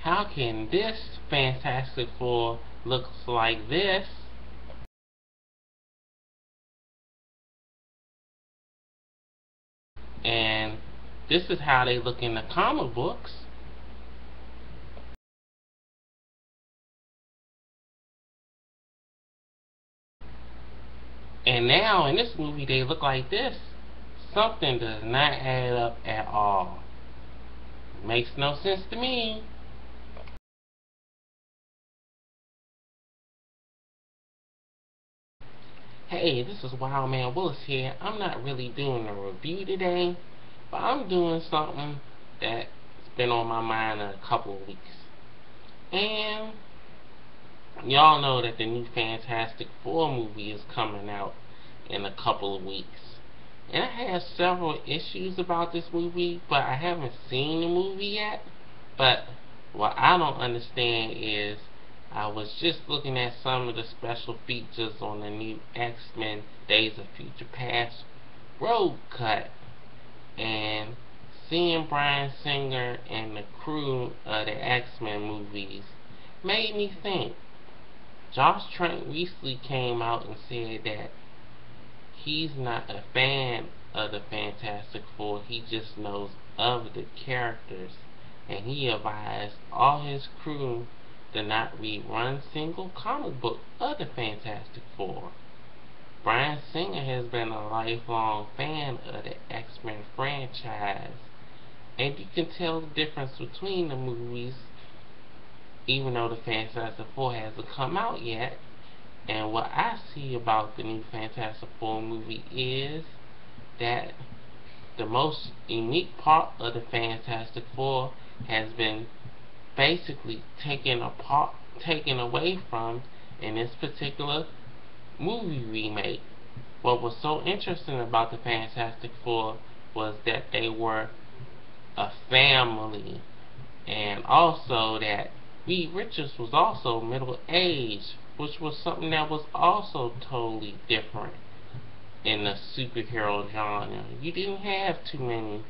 how can this Fantastic Four look like this? And this is how they look in the comic books. And now in this movie they look like this. Something does not add up at all. Makes no sense to me. Hey, this is Wildman Willis here. I'm not really doing a review today, but I'm doing something that's been on my mind in a couple of weeks. And y'all know that the new Fantastic Four movie is coming out in a couple of weeks. And I have several issues about this movie, but I haven't seen the movie yet. But what I don't understand is I was just looking at some of the special features on the new X-Men Days of Future Past road cut, and seeing Bryan Singer and the crew of the X-Men movies made me think. Josh Trank recently came out and said that he's not a fan of the Fantastic Four, he just knows of the characters, and he advised all his crew to not read one single comic book of the Fantastic Four. Bryan Singer has been a lifelong fan of the X-Men franchise, and you can tell the difference between the movies, even though the Fantastic Four hasn't come out yet. And what I see about the new Fantastic Four movie is that the most unique part of the Fantastic Four has been basically taken away from in this particular movie remake. What was so interesting about the Fantastic Four was that they were a family, and also that Reed Richards was also middle-aged, which was something that was also totally different in the superhero genre. You didn't have too many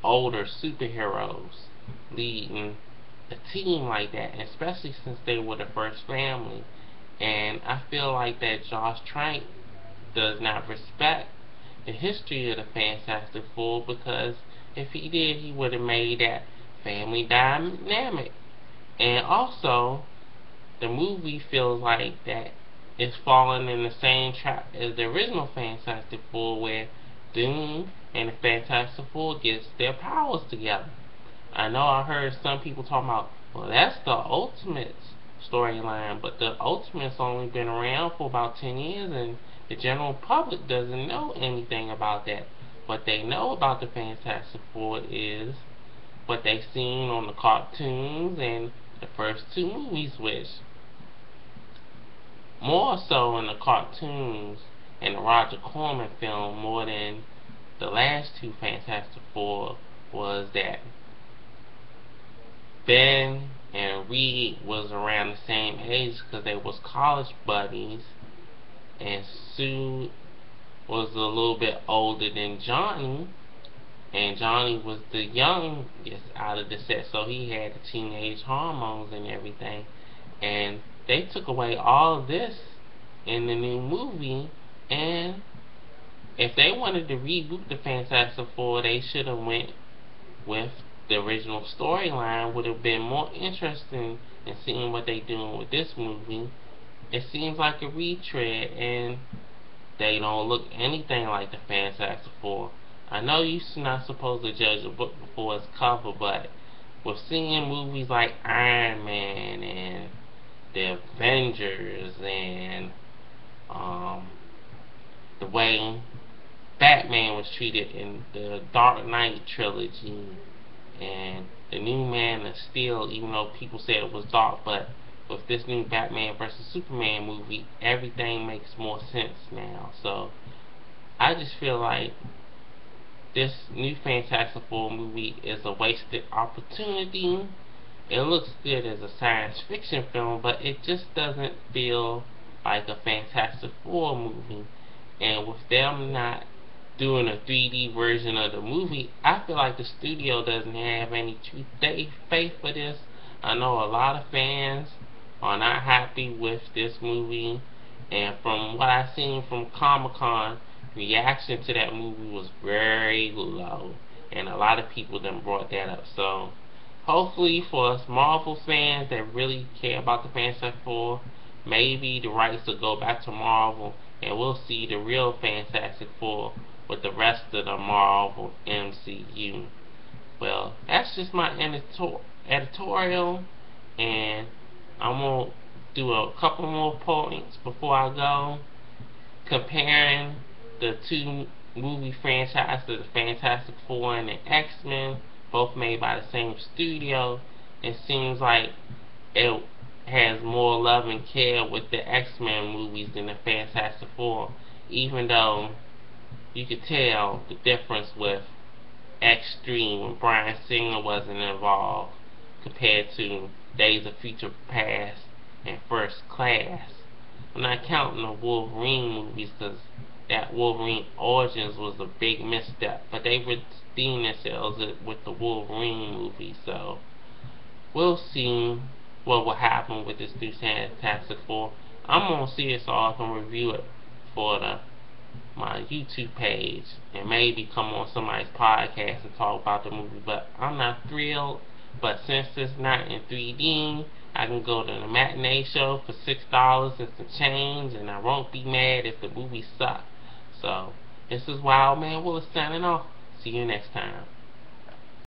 older superheroes leading a team like that, especially since they were the first family. And I feel like that Josh Trank does not respect the history of the Fantastic Four, because if he did, he would have made that family dynamic. And also, the movie feels like that it's falling in the same trap as the original Fantastic Four, where Doom and the Fantastic Four gets their powers together. I know I heard some people talking about, well, that's the Ultimates storyline, but the Ultimates only been around for about 10 years, and the general public doesn't know anything about that. What they know about the Fantastic Four is what they've seen on the cartoons and the first two movies, which more so in the cartoons and the Roger Corman film more than the last two Fantastic Four, was that Ben and Reed was around the same age because they was college buddies, and Sue was a little bit older than Johnny, and Johnny was the youngest out of the set, so he had the teenage hormones and everything. And they took away all of this in the new movie, and if they wanted to reboot the Fantastic Four, they should have went with the original storyline. Would have been more interesting in seeing what they doing with this movie. It seems like a retread, and they don't look anything like the Fantastic Four. I know you're not supposed to judge a book before its cover, but with seeing movies like Iron Man and the Avengers and the way Batman was treated in the Dark Knight trilogy and the new Man of Steel, even though people said it was dark, but with this new Batman vs. Superman movie, everything makes more sense now. So I just feel like this new Fantastic Four movie is a wasted opportunity. It looks good as a science fiction film, but it just doesn't feel like a Fantastic Four movie. And with them not doing a 3D version of the movie, I feel like the studio doesn't have any true faith for this. I know a lot of fans are not happy with this movie, and from what I've seen from Comic-Con, reaction to that movie was very low, and a lot of people then brought that up. So hopefully for us Marvel fans that really care about the Fantastic Four, maybe the rights will go back to Marvel, and we'll see the real Fantastic Four with the rest of the Marvel MCU. Well, that's just my editorial, and I'm going to do a couple more points before I go, comparing the two movie franchises, the Fantastic Four and the X-Men, both made by the same studio. It seems like it has more love and care with the X-Men movies than the Fantastic Four, even though you could tell the difference with Extreme when Bryan Singer wasn't involved compared to Days of Future Past and First Class. I'm not counting the Wolverine movies because that Wolverine Origins was a big misstep, but they redeemed themselves with the Wolverine movie, so we'll see what will happen with this new Fantastic Four. I'm going to see it so I can review it for my YouTube page and maybe come on somebody's podcast and talk about the movie, but I'm not thrilled. But since it's not in 3D, I can go to the matinee show for $6 and some change, and I won't be mad if the movie sucks. So this is Wildman Willis signing off. See you next time.